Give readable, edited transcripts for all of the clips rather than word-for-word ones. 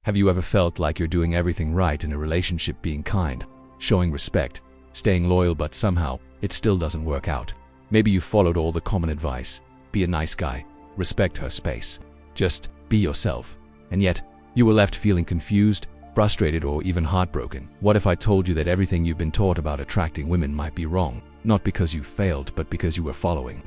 Have you ever felt like you're doing everything right in a relationship, being kind, showing respect, staying loyal, but somehow it still doesn't work out? Maybe you followed all the common advice: be a nice guy, respect her space, just be yourself. And yet, you were left feeling confused, frustrated, or even heartbroken. What if I told you that everything you've been taught about attracting women might be wrong? Not because you failed, but because you were following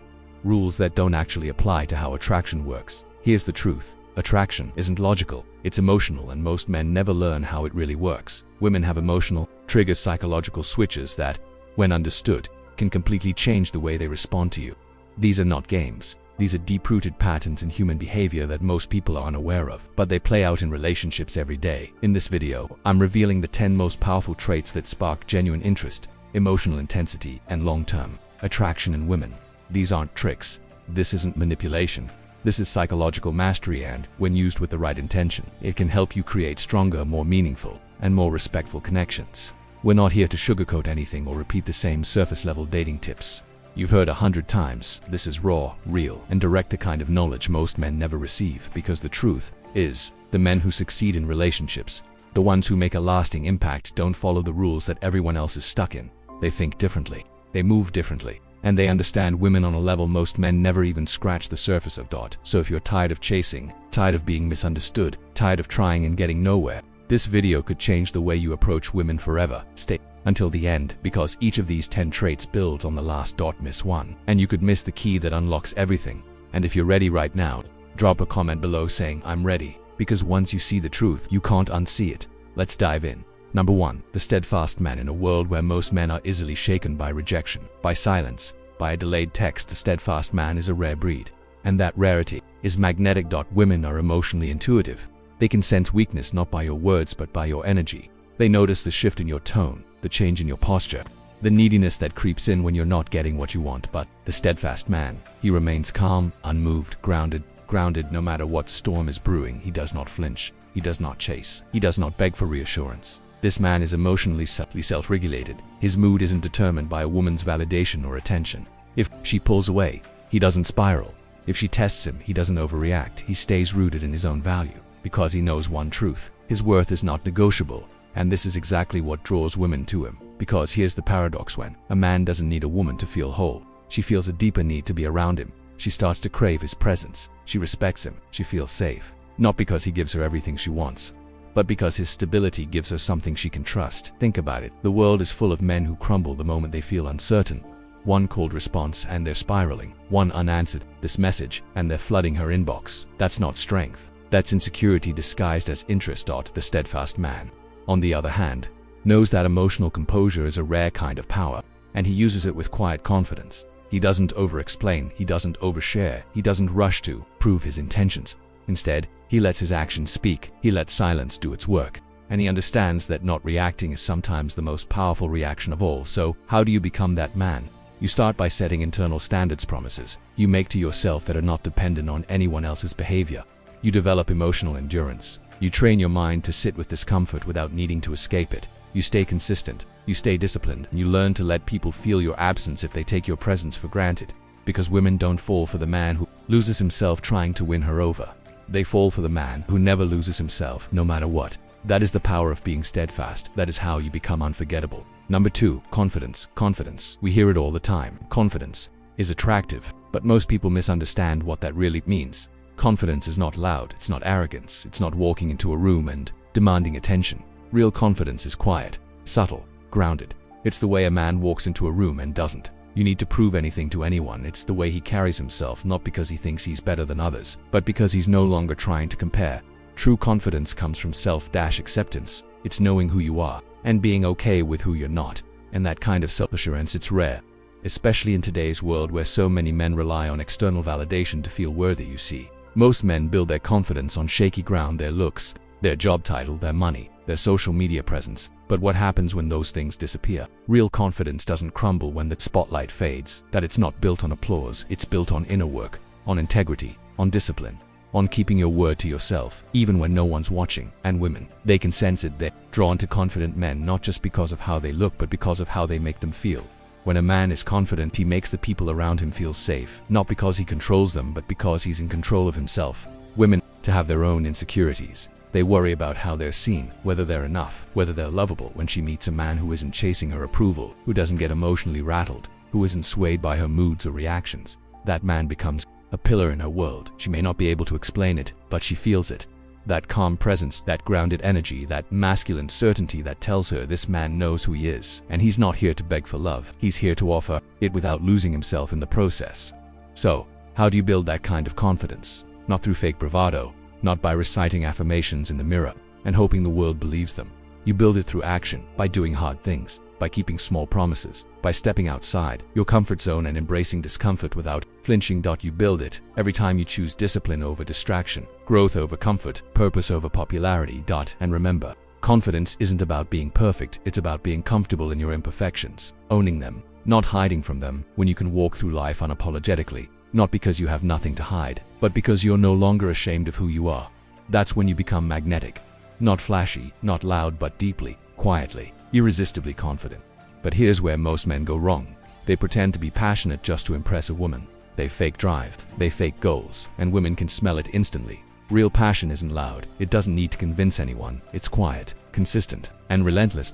rules that don't actually apply to how attraction works. Here's the truth. Attraction isn't logical, it's emotional, and most men never learn how it really works. Women have emotional, trigger psychological switches that, when understood, can completely change the way they respond to you. These are not games. These are deep-rooted patterns in human behavior that most people are unaware of, but they play out in relationships every day. In this video, I'm revealing the 10 most powerful traits that spark genuine interest, emotional intensity, and long-term attraction in women. These aren't tricks. This isn't manipulation. This is psychological mastery, and, when used with the right intention, it can help you create stronger, more meaningful, and more respectful connections. We're not here to sugarcoat anything or repeat the same surface-level dating tips you've heard 100 times. This is raw, real, and direct, the kind of knowledge most men never receive, because the truth is, the men who succeed in relationships, the ones who make a lasting impact, don't follow the rules that everyone else is stuck in. They think differently, they move differently, and they understand women on a level most men never even scratch the surface of. So if you're tired of chasing, tired of being misunderstood, tired of trying and getting nowhere, this video could change the way you approach women forever. Stay until the end, because each of these 10 traits builds on the last. Miss one, and you could miss the key that unlocks everything. And if you're ready right now, drop a comment below saying I'm ready, because once you see the truth, you can't unsee it. Let's dive in. Number 1. The steadfast man. In a world where most men are easily shaken by rejection, by silence, by a delayed text, the steadfast man is a rare breed. And that rarity is magnetic. Women are emotionally intuitive. They can sense weakness not by your words but by your energy. They notice the shift in your tone, the change in your posture, the neediness that creeps in when you're not getting what you want. But the steadfast man, he remains calm, unmoved, grounded no matter what storm is brewing. He does not flinch. He does not chase. He does not beg for reassurance. This man is emotionally subtly self-regulated. His mood isn't determined by a woman's validation or attention. If she pulls away, he doesn't spiral. If she tests him, he doesn't overreact. He stays rooted in his own value, because he knows one truth: his worth is not negotiable. And this is exactly what draws women to him. Because here's the paradox: when a man doesn't need a woman to feel whole, she feels a deeper need to be around him. She starts to crave his presence. She respects him. She feels safe. Not because he gives her everything she wants, but because his stability gives her something she can trust. Think about it. The world is full of men who crumble the moment they feel uncertain. One cold response and they're spiraling. One unanswered this message and they're flooding her inbox. That's not strength. That's insecurity disguised as interest. The steadfast man, on the other hand, knows that emotional composure is a rare kind of power, and he uses it with quiet confidence. He doesn't over-explain. He doesn't overshare. He doesn't rush to prove his intentions. Instead, he lets his actions speak. He lets silence do its work. And he understands that not reacting is sometimes the most powerful reaction of all. So, how do you become that man? You start by setting internal standards, promises you make to yourself that are not dependent on anyone else's behavior. You develop emotional endurance. You train your mind to sit with discomfort without needing to escape it. You stay consistent. You stay disciplined. And you learn to let people feel your absence if they take your presence for granted. Because women don't fall for the man who loses himself trying to win her over. They fall for the man who never loses himself, no matter what. That is the power of being steadfast. That is how you become unforgettable. Number 2. Confidence. Confidence. We hear it all the time. Confidence is attractive, but most people misunderstand what that really means. Confidence is not loud. It's not arrogance. It's not walking into a room and demanding attention. Real confidence is quiet, subtle, grounded. It's the way a man walks into a room and doesn't need to prove anything to anyone. It's the way he carries himself, not because he thinks he's better than others, but because he's no longer trying to compare. True confidence comes from self-acceptance. It's knowing who you are and being okay with who you're not. And that kind of self-assurance, it's rare, especially in today's world where so many men rely on external validation to feel worthy. You see, most men build their confidence on shaky ground: their looks, their job title, their money, their social media presence. But what happens when those things disappear? Real confidence doesn't crumble when the spotlight fades. That it's not built on applause. It's built on inner work, on integrity, on discipline, on keeping your word to yourself, even when no one's watching. And women, they can sense it. They're drawn to confident men not just because of how they look, but because of how they make them feel. When a man is confident, he makes the people around him feel safe, not because he controls them, but because he's in control of himself. Women to have their own insecurities. They worry about how they're seen, whether they're enough, whether they're lovable. When she meets a man who isn't chasing her approval, who doesn't get emotionally rattled, who isn't swayed by her moods or reactions, that man becomes a pillar in her world. She may not be able to explain it, but she feels it. That calm presence, that grounded energy, that masculine certainty that tells her this man knows who he is, and he's not here to beg for love. He's here to offer it without losing himself in the process. So, how do you build that kind of confidence? Not through fake bravado, not by reciting affirmations in the mirror and hoping the world believes them. You build it through action, by doing hard things, by keeping small promises, by stepping outside your comfort zone and embracing discomfort without flinching. You build it every time you choose discipline over distraction, growth over comfort, purpose over popularity. And remember, confidence isn't about being perfect, it's about being comfortable in your imperfections, owning them, not hiding from them. When you can walk through life unapologetically, not because you have nothing to hide, but because you're no longer ashamed of who you are, that's when you become magnetic. Not flashy, not loud, but deeply, quietly, irresistibly confident. But here's where most men go wrong. They pretend to be passionate just to impress a woman. They fake drive, they fake goals, and women can smell it instantly. Real passion isn't loud, it doesn't need to convince anyone. It's quiet, consistent, and relentless.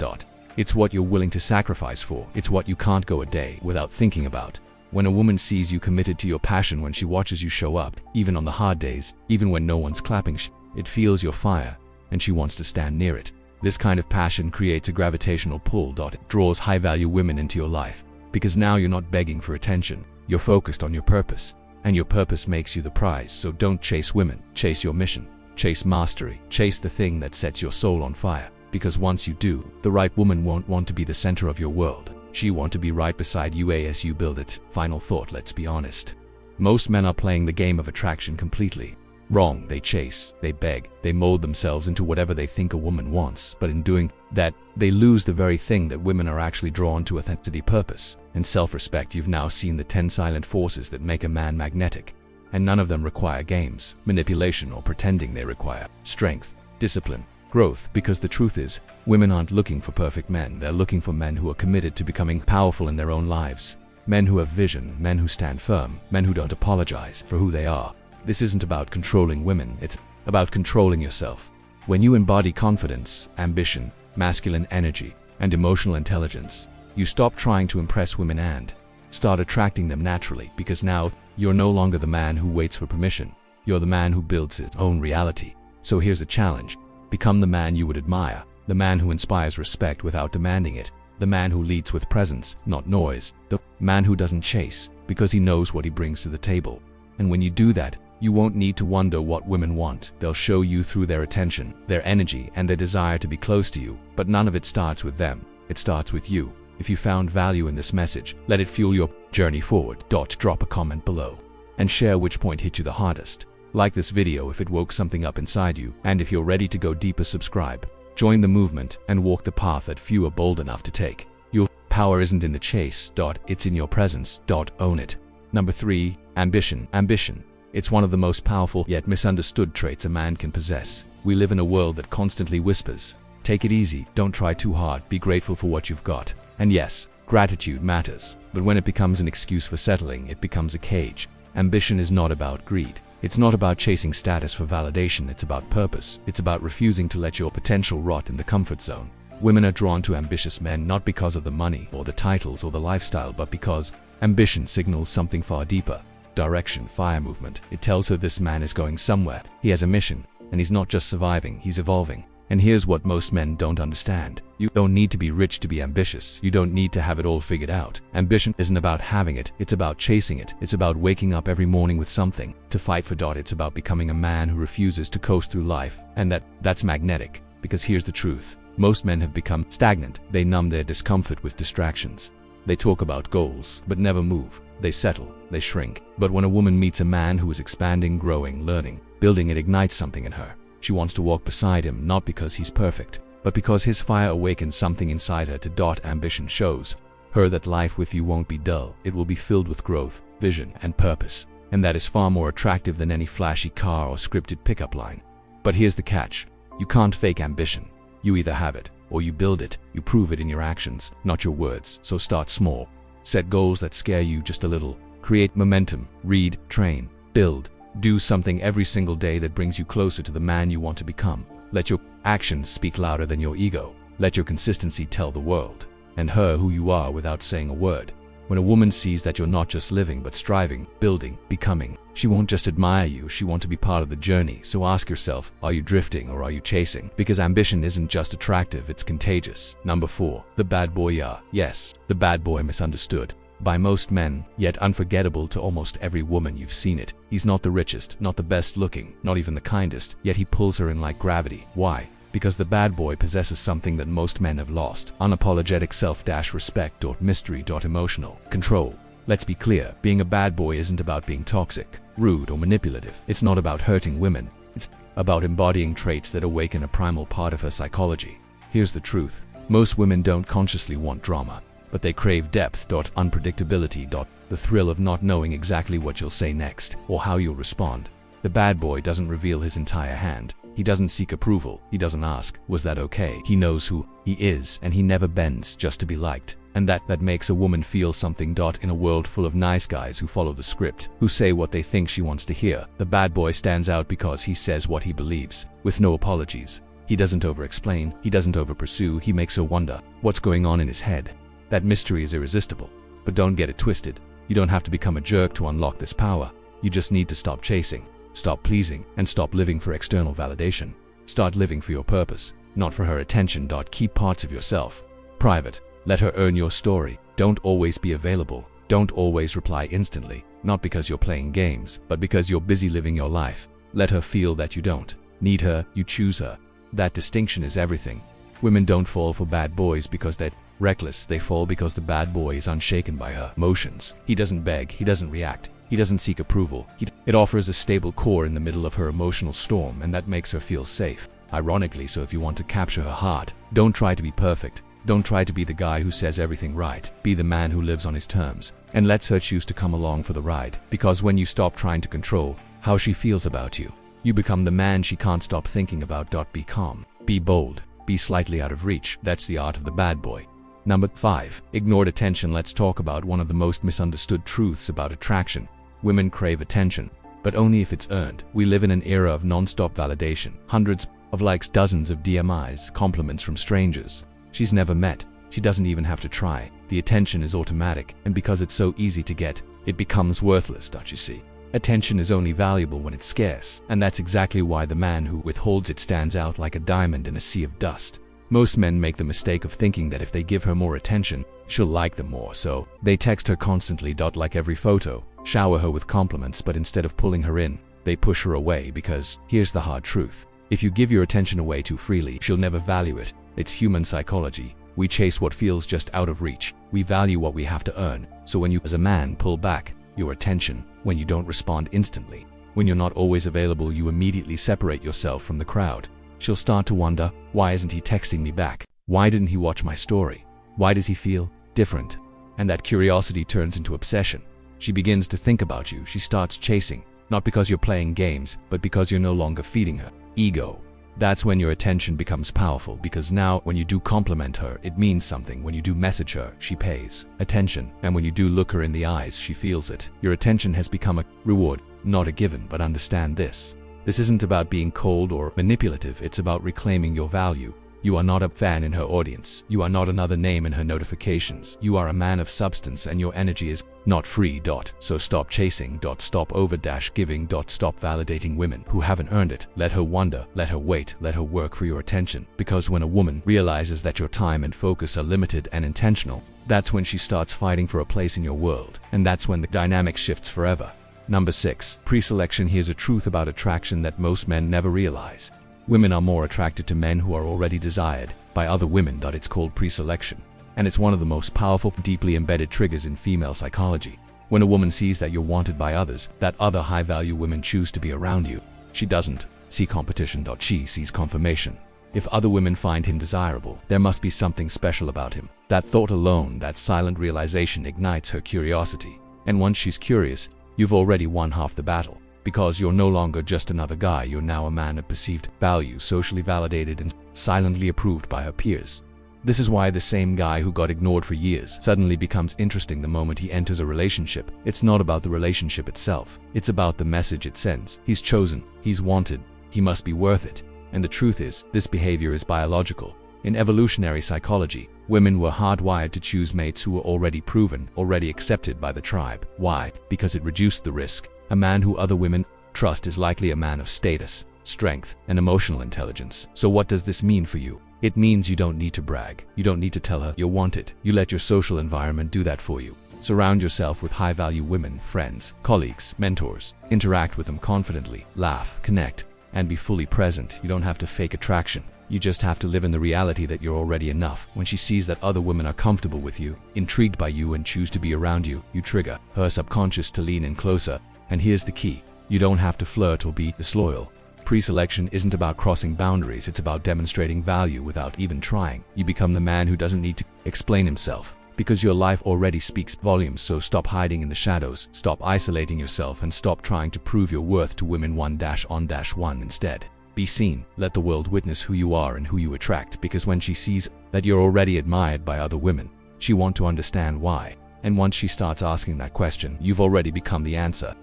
It's what you're willing to sacrifice for. It's what you can't go a day without thinking about. When a woman sees you committed to your passion, when she watches you show up, even on the hard days, even when no one's clapping, it feels your fire, and she wants to stand near it. This kind of passion creates a gravitational pull. It draws high-value women into your life, because now you're not begging for attention, you're focused on your purpose, and your purpose makes you the prize. So don't chase women, chase your mission, chase mastery, chase the thing that sets your soul on fire, because once you do, the right woman won't want to be the center of your world. She wants to be right beside you as you build it. Final thought, let's be honest. Most men are playing the game of attraction completely wrong. They chase, they beg, they mold themselves into whatever they think a woman wants, but in doing that, they lose the very thing that women are actually drawn to: authenticity, purpose, and self-respect. You've now seen the 10 silent forces that make a man magnetic, and none of them require games, manipulation, or pretending. They require strength, discipline, growth, because the truth is, women aren't looking for perfect men, they're looking for men who are committed to becoming powerful in their own lives. Men who have vision, men who stand firm, men who don't apologize for who they are. This isn't about controlling women, it's about controlling yourself. When you embody confidence, ambition, masculine energy, and emotional intelligence, you stop trying to impress women and start attracting them naturally, because now you're no longer the man who waits for permission, you're the man who builds his own reality. So here's the challenge: become the man you would admire, the man who inspires respect without demanding it, the man who leads with presence, not noise, the man who doesn't chase because he knows what he brings to the table. And when you do that, you won't need to wonder what women want. They'll show you through their attention, their energy, and their desire to be close to you. But none of it starts with them, it starts with you. If you found value in this message, let it fuel your journey forward. Drop a comment below and share which point hit you the hardest. Like this video if it woke something up inside you, and if you're ready to go deeper, subscribe. Join the movement and walk the path that few are bold enough to take. Your power isn't in the chase. It's in your presence. Own it. Number 3, ambition. Ambition. It's one of the most powerful yet misunderstood traits a man can possess. We live in a world that constantly whispers, take it easy, don't try too hard, be grateful for what you've got. And yes, gratitude matters, but when it becomes an excuse for settling, it becomes a cage. Ambition is not about greed. It's not about chasing status for validation, it's about purpose. It's about refusing to let your potential rot in the comfort zone. Women are drawn to ambitious men not because of the money or the titles or the lifestyle, but because ambition signals something far deeper. Direction, fire, movement. It tells her this man is going somewhere. He has a mission, and he's not just surviving, he's evolving. And here's what most men don't understand. You don't need to be rich to be ambitious. You don't need to have it all figured out. Ambition isn't about having it, it's about chasing it. It's about waking up every morning with something to fight for. It's about becoming a man who refuses to coast through life. And that's magnetic. Because here's the truth. Most men have become stagnant. They numb their discomfort with distractions. They talk about goals, but never move. They settle, they shrink. But when a woman meets a man who is expanding, growing, learning, building, it ignites something in her. She wants to walk beside him, not because he's perfect, but because his fire awakens something inside her. Ambition shows her that life with you won't be dull. It will be filled with growth, vision, and purpose. And that is far more attractive than any flashy car or scripted pickup line. But here's the catch. You can't fake ambition. You either have it, or you build it. You prove it in your actions, not your words. So start small. Set goals that scare you just a little. Create momentum. Read, train, build. Do something every single day that brings you closer to the man you want to become. Let your actions speak louder than your ego. Let your consistency tell the world and her who you are without saying a word. When a woman sees that you're not just living but striving, building, becoming, she won't just admire you, she wants to be part of the journey. So ask yourself, are you drifting or are you chasing? Because ambition isn't just attractive, it's contagious. Number 4. The bad boy. Yes, the bad boy, misunderstood by most men, yet unforgettable to almost every woman you've seen it. He's not the richest, not the best looking, not even the kindest, yet he pulls her in like gravity. Why? Because the bad boy possesses something that most men have lost: unapologetic self-respect. Mystery. Emotional control. Let's be clear, being a bad boy isn't about being toxic, rude, or manipulative. It's not about hurting women. It's about embodying traits that awaken a primal part of her psychology. Here's the truth. Most women don't consciously want drama, but they crave depth. Unpredictability. The thrill of not knowing exactly what you'll say next or how you'll respond. The bad boy doesn't reveal his entire hand. He doesn't seek approval. He doesn't ask, was that okay? He knows who he is, and he never bends just to be liked. And that makes a woman feel something. In a world full of nice guys who follow the script, who say what they think she wants to hear, the bad boy stands out because he says what he believes, with no apologies. He doesn't over-explain, he doesn't over-pursue, he makes her wonder what's going on in his head. That mystery is irresistible. But don't get it twisted. You don't have to become a jerk to unlock this power. You just need to stop chasing, stop pleasing, and stop living for external validation. Start living for your purpose, not for her attention. Keep parts of yourself private. Let her earn your story. Don't always be available. Don't always reply instantly, not because you're playing games, but because you're busy living your life. Let her feel that you don't need her, you choose her. That distinction is everything. Women don't fall for bad boys because they're reckless. They fall because the bad boy is unshaken by her emotions. He doesn't beg, he doesn't react, he doesn't seek approval. It offers a stable core in the middle of her emotional storm, and that makes her feel safe. Ironically, so if you want to capture her heart, don't try to be perfect. Don't try to be the guy who says everything right. Be the man who lives on his terms and lets her choose to come along for the ride. Because when you stop trying to control how she feels about you, you become the man she can't stop thinking about. Be calm, be bold, be slightly out of reach. That's the art of the bad boy. Number 5. Ignored attention. Let's talk about one of the most misunderstood truths about attraction. Women crave attention, but only if it's earned. We live in an era of non-stop validation. Hundreds of likes, dozens of DMIs, compliments from strangers she's never met. She doesn't even have to try. The attention is automatic, and because it's so easy to get, it becomes worthless. You see? Attention is only valuable when it's scarce, and that's exactly why the man who withholds it stands out like a diamond in a sea of dust. Most men make the mistake of thinking that if they give her more attention, she'll like them more, so they text her constantly. Like every photo, shower her with compliments, but instead of pulling her in, they push her away. Because here's the hard truth: if you give your attention away too freely, she'll never value it. It's human psychology. We chase what feels just out of reach. We value what we have to earn. So when you, as a man, pull back your attention, when you don't respond instantly, when you're not always available, you immediately separate yourself from the crowd. She'll start to wonder, why isn't he texting me back? Why didn't he watch my story? Why does he feel different? And that curiosity turns into obsession. She begins to think about you. She starts chasing, not because you're playing games, but because you're no longer feeding her ego. That's when your attention becomes powerful, because now when you do compliment her, it means something. When you do message her, she pays attention. And when you do look her in the eyes, she feels it. Your attention has become a reward, not a given. But understand this. This isn't about being cold or manipulative. It's about reclaiming your value. You are not a fan in her audience. You are not another name in her notifications. You are a man of substance, and your energy is not free. So stop chasing. Stop over-giving. Stop validating women who haven't earned it. Let her wonder. Let her wait. Let her work for your attention. Because when a woman realizes that your time and focus are limited and intentional, that's when she starts fighting for a place in your world. And that's when the dynamic shifts forever. Number 6. Pre-selection. Here's a truth about attraction that most men never realize. Women are more attracted to men who are already desired by other women. It's called pre-selection, and it's one of the most powerful, deeply embedded triggers in female psychology. When a woman sees that you're wanted by others, that other high-value women choose to be around you, she doesn't see competition. She sees confirmation. If other women find him desirable, there must be something special about him. That thought alone, that silent realization, ignites her curiosity. And once she's curious, you've already won half the battle. Because you're no longer just another guy, you're now a man of perceived value, socially validated and silently approved by her peers. This is why the same guy who got ignored for years suddenly becomes interesting the moment he enters a relationship. It's not about the relationship itself. It's about the message it sends. He's chosen, he's wanted, he must be worth it. And the truth is, this behavior is biological. In evolutionary psychology, women were hardwired to choose mates who were already proven, already accepted by the tribe. Why? Because it reduced the risk. A man who other women trust is likely a man of status, strength, and emotional intelligence. So what does this mean for you? It means you don't need to brag. You don't need to tell her you're wanted. You let your social environment do that for you. Surround yourself with high-value women, friends, colleagues, mentors. Interact with them confidently, laugh, connect, and be fully present. You don't have to fake attraction. You just have to live in the reality that you're already enough. When she sees that other women are comfortable with you, intrigued by you, and choose to be around you, you trigger her subconscious to lean in closer. And here's the key. You don't have to flirt or be disloyal. Pre-selection isn't about crossing boundaries, it's about demonstrating value without even trying. You become the man who doesn't need to explain himself, because your life already speaks volumes. So stop hiding in the shadows, stop isolating yourself, and stop trying to prove your worth to women 1-on-1. Instead, be seen. Let the world witness who you are and who you attract, because when she sees that you're already admired by other women, she wants to understand why. And once she starts asking that question, you've already become the answer.